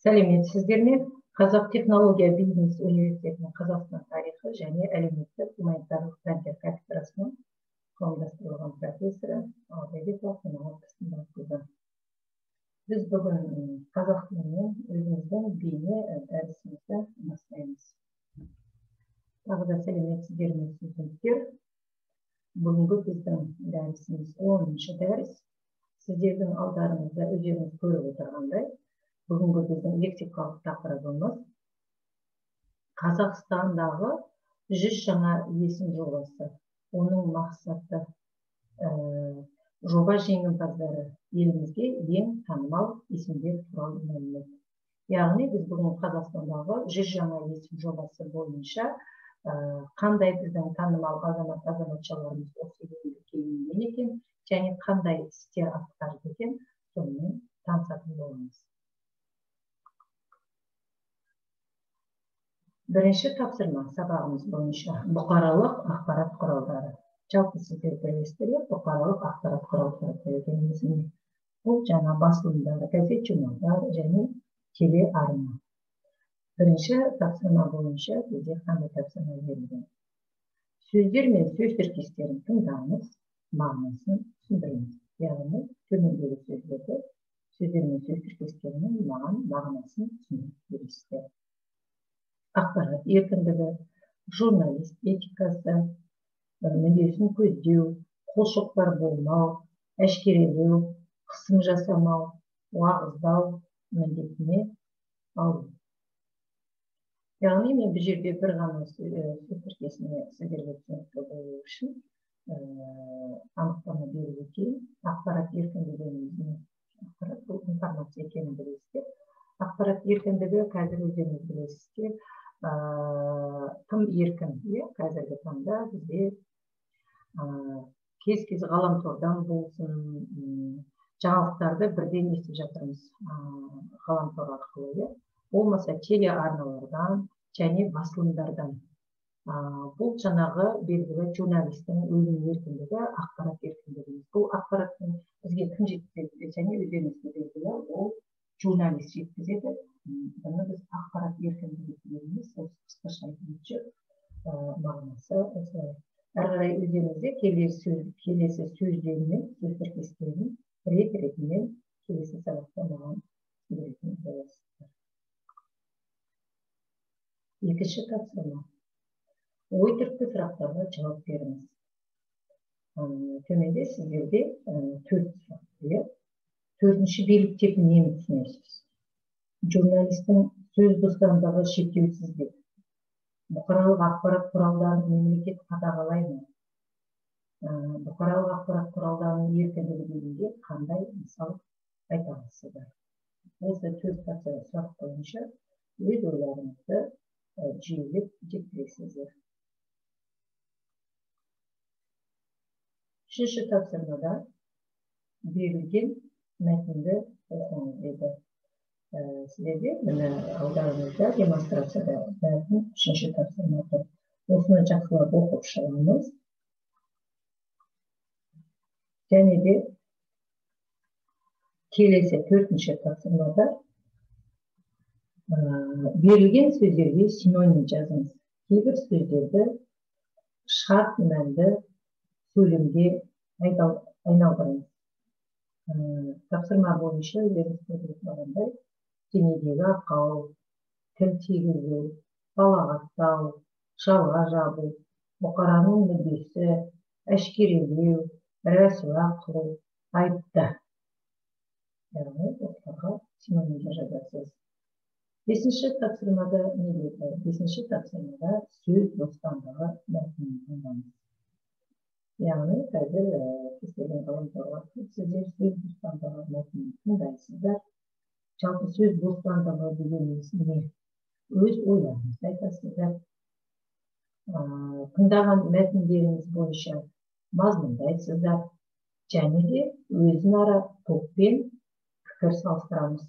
Сәлеметсіздер ме? Қазақ технология бизнес университетінің Қазақстан тарихы және әлеуметтік гуманитарлық пәндер кафедрасының қауымдастырылған профессоры Ағайбекова Қанағат. Біз бүгін қазақ тілінен өзіміздің бейне дәрісімізді бастаймыз. Тағы да сәлеметсіздер ме студенттер? Бүгінгі біздің дәрісіміз 10-шы дәріс. Сіздердің алдарыңызда өздеріңіз көріп отырғандай, бүгінгі біздің лексикалық тақырыбымыз Қазақстандағы 100 жаңа есім жобасы. Оның мақсаты жоба жеңімпаздары елімізге ең танымал есімдер туралы мәлімет. Яғни біз бүгін Қазақстандағы 100 жаңа есім жобасы бойынша қандай біздің танымал азамат-азаматшаларымыз осы еңбекке енген екен, және қандай істер атқарып екен, сонымен танысатын боламыз. Бірінші тапсырма сабағымыз бойынша бұқаралық ақпарат құралдары. Жалпы сіздер білесіздер, бұқаралық ақпарат құралдары дегеніміз не? Бұл жаңа басылымдар, газет, журналдар және телеарна. Бірінші тапсырма бойынша бізде қандай тапсырма берілген? Сөздер мен сөз тіркестерін тыңдаңыз, мағынасын түсіндіріңіз. Яғни төмендегі сөздерді, сөздер мен сөз тіркестерінің мағынасын түсіндіріп бересіздер. Ақпарат еркіндігі, журналист этикасы, мүддесін көздеу, қолшоқпар болмау, әшкерелеу, қысым жасамау, уағыздау міндетіне алу. Яғни мен бұл жерде бір ғана сөз тіркесіне сіздерге түсінікті болу үшін анықтама беріп өтейін. Ақпарат еркіндігінің ақпарат бұл информация екенін білесіздер. Ақпарат еркіндігі қазір өздеріңіз білесіздер, тым еркін. Қазіргі таңда бізде кез ғаламтордан болсын, жаңалықтарды бірден естіп жатырмыз ғаламтор арқылы. Болмаса телеарналардан және басылымдардан. Бұл жаңағы белгілі журналистің өзінің еркіндігі, ақпарат еркіндігіміз. Бұл ақпараттың бізге кім жеткізеді және өздеріңізге белгілі, ол журналист жеткізеді. Бұны біз ақпарат еркіндігі дегеніміз, осы қысқаша айтқанда мағынасы осылай. Әрі қарай өздеріңізде келесі сөздер мен сөз тіркестерін ретімен келесі сабақта маған беретін боласыздар. Екінші тапсырма. Ой түрткі сұрақтарға жауап беріңіз. Төменде сіздерде 4 сұрақ. Төртінші билік тек нені түсінесіз? Журналистің сөз бостандығы шектеусіз бе? Бұқаралық ақпарат құралдарын мемлекет қадағалайды ма? Бұқаралық ақпарат құралдарының еркіндігі дегенде қандай мысал айта аласыздар? Осы 4 сұрақ бойынша өз ойларыңызды жүйелеп жеткізесіздер. Үшінші тапсырмада берілген мәтінді оқыңыз деді. Сіздерде міне алдарыңызда демонстрацияда мәтін үшінші тапсырма тұр. Осыны жақсылап оқып шығыңыз. Және де келесі 4-ші тапсырмада берілген сөздерге синоним жазыңыз. Кейбір сөздерді шарт мәнді сөйлемге айналдырыңыз. Тапсырма бойынша өздеріңіз көріп отырғандай, денедегі ақау, тіл тигізу, балағаттау, жалға жабу, бұқараның мүддесі, әшкерелеу, рәсуа қылу, айтты. Яғни осыларға синонимдер жазасыз. 5-ші тапсырмада не дейді? 5-ші тапсырмада сөз бостандығы мәтінін тыңдаңыз. Яғни қазір сіздердің ғаламторға сіздер сөз бостандығы мәтінін тыңдайсыздар. Жалпы сөз бостандығы дегеніміз не? Өз ойларыңызды айтасыздар. Тыңдаған мәтіндеріңіз бойынша мазмұндайсыздар. Және де өзін-ара топпен пікір салыстырамыз.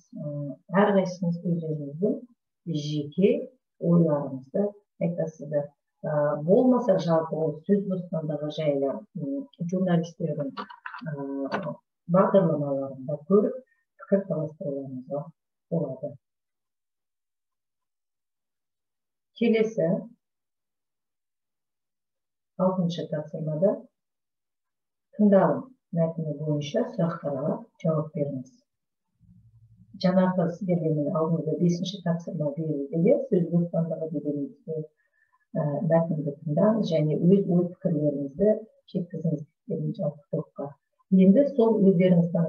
Әрқайсыңыз өздеріңіздің жеке ойларыңызды айтасыздар. Болмаса жалпы сөз бостандығы жайлы журналистердің бағдарламаларында көріп пікір таластыруларыңызға болады. Келесі 6-шы тапсырмада тыңдалым мәтіні бойынша сұрақтарға жауап беріңіз. Жаңағы сіздерге мен алдыңғы 5-ші тапсырма берілді. Сөз бостандығы дегенімізде мәтінді тыңдаңыз және өз ой пікірлеріңізді жеткізіңіз деген жалпы топқа. Енді сол өздеріңіздің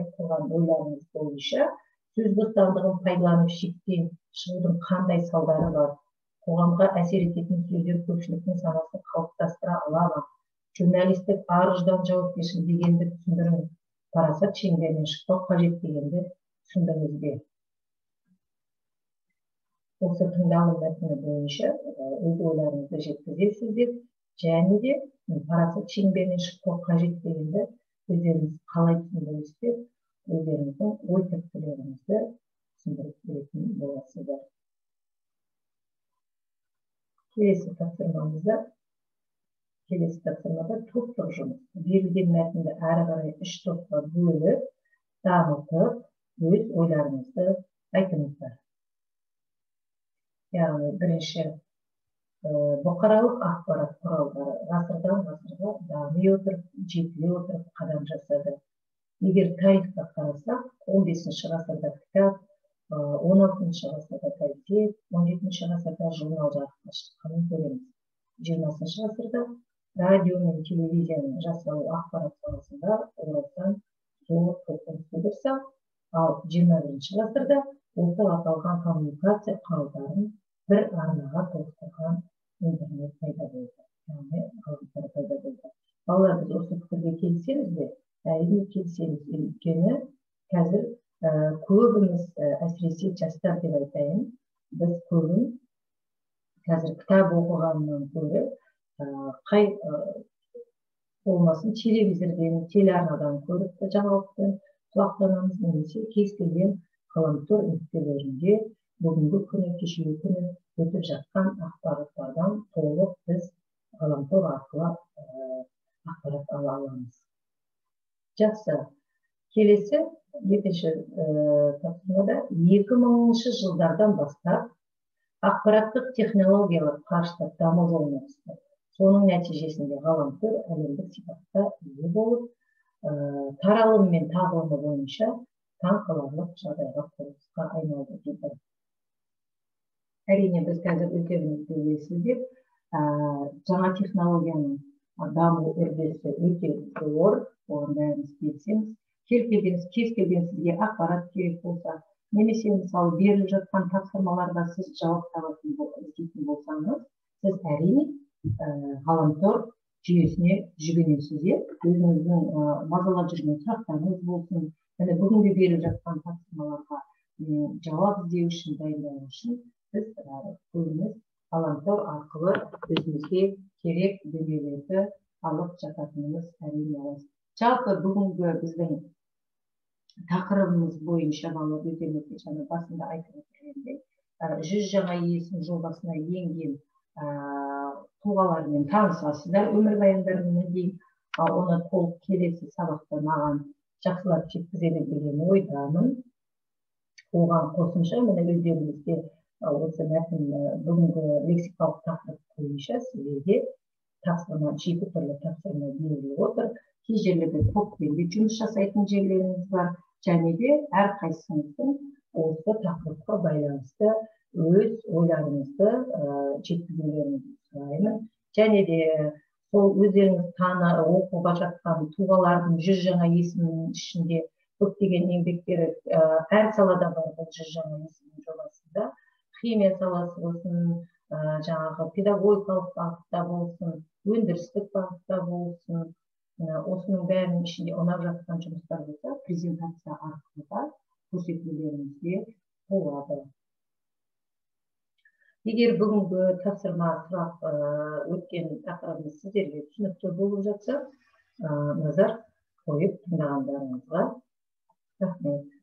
айтылған ойларыңыз бойынша сөз бостандығын пайдаланып шектен шығудың қандай салдары бар? Қоғамға әсер ететін сөздер көпшіліктің санасын қалыптастыра ала ма? Журналистік ар-ұждан жауапкершілік дегенді түсіндіріңіз. Парасат шеңберінен шықпау қажет дегенді түсіндіңіз бе? Осы тыңдалым мәтіні бойынша өз ойларыңызды жеткізесіздер және де парасат шеңберінен шықпау қажет дегенді өздеріңіз қалай түсіндіресіздер, өздеріңіздің ой пікірлеріңізді түсіндіріп беретін боласыздар. Келесі тапсырмада топтық жұмыс. Берілген мәтінді әрі қарай 3 топқа бөліп, дамытып, өз ойларыңызды айтыңыздар. Яғни бірінші бұқаралық ақпарат құралдары ғасырдан ғасырға дами отырып, жетіле отырып қадам жасады. Егер тарихқа қарасақ, 15-ші ғасырда кітап, 16-ші ғасырда газет, 17-ші ғасырда журнал жарыққа шыққанын көреміз. 20-ші ғасырда радио мен телевизияның жасалу ақпарат саласында орасан зор толқын тудырса, ал 21-ші ғасырда осы аталған коммуникация құралдарын бір арнаға тоғыстырған интернет пайда болды. Яғни ғаламтор пайда болды. Балалар, біз осы пікірге келісеміз бе? Әрине келісеміз. Өйткені қазір көбіміз, әсіресе жастар деп айтайын, біз көбін қазір кітап оқығаннан гөрі қай болмасын телевизорден, телеарнадан көріп жаңалықтан құлақтанамыз, немесе кез келген ғаламтор нүктелерінде бүгінгі күні, кешегі күні өтіп жатқан ақпараттардан толық біз ғаламтор арқылы ақпарат ала аламыз. Жақсы. Келесі 2-ші тапсырмада 2000-ші жылдардан бастап ақпараттық технологиялар қарыштап даму жолына түсті. Соның нәтижесінде ғаламтор әлемдік сипатта ие болып, таралым мен тағылымы бойынша таңқаларлық жағдайға құрылысқа айналды дейді. Әрине біз қазір өздеріңіз білесіздер, жаңа технологияның даму үрдісі өте зор, оған бәріміз келісеміз. Кез келген сізге ақпарат керек болса, немесе мысалы беріліп жатқан тапсырмаларға сіз жауап іздейтін болсаңыз, сіз әрине ғаламтор жүйесіне жүгінесіздер. Өзіңіздің мазалап жүрген сұрақтарыңыз болсын, бүгінгі беріліп жатқан тапсырмаларға жауап іздеу үшін, дайындау үшін біз көбіміз ғаламтор арқылы өзімізге керек дүниелерді алып жататынымыз әрине рас. Жалпы бүгінгі біздің тақырыбымыз бойынша өздеріңізге жаңа басында айтып өтілгендей, 100 жаңа есім жобасына енген тұлғалармен танысасыздар, өмірбаяндарынан кейін, оны толық келесі сабақта маған жақсылап жеткізеді деген ойдамын. Оған қосымша міне өздеріңізге осы мәтін бүгінгі лексикалық тақырып бойынша сіздерге тапсырма, 7 түрлі тапсырма беріліп отыр. Кей жерлерде топпен жұмыс жасайтын жерлеріңіз бар, және де әрқайсыңыздың осы тақырыпқа байланысты өз ойларыңызды жеткізулеріңізді сұраймын. Және де сол өздеріңіз оқуға жатқан тұлғалардың 100 жаңа есімінің ішінде көптеген еңбектері әр салада бар. Бұл 100 жаңа есімнің жобасында химия саласы болсын, жаңағы педагогикалық бағытта болсын, өндірістік бағытта болсын, осының бәрінің ішінде ұнап жатқан жұмыстар болса, презентация арқылы да көрсетулеріңізге болады. Егер бүгінгі тапсырма сұрақ өткен тақырыбымыз сіздерге түсінікті болып жатса, назар қойып тыңдағандарыңызға рахмет.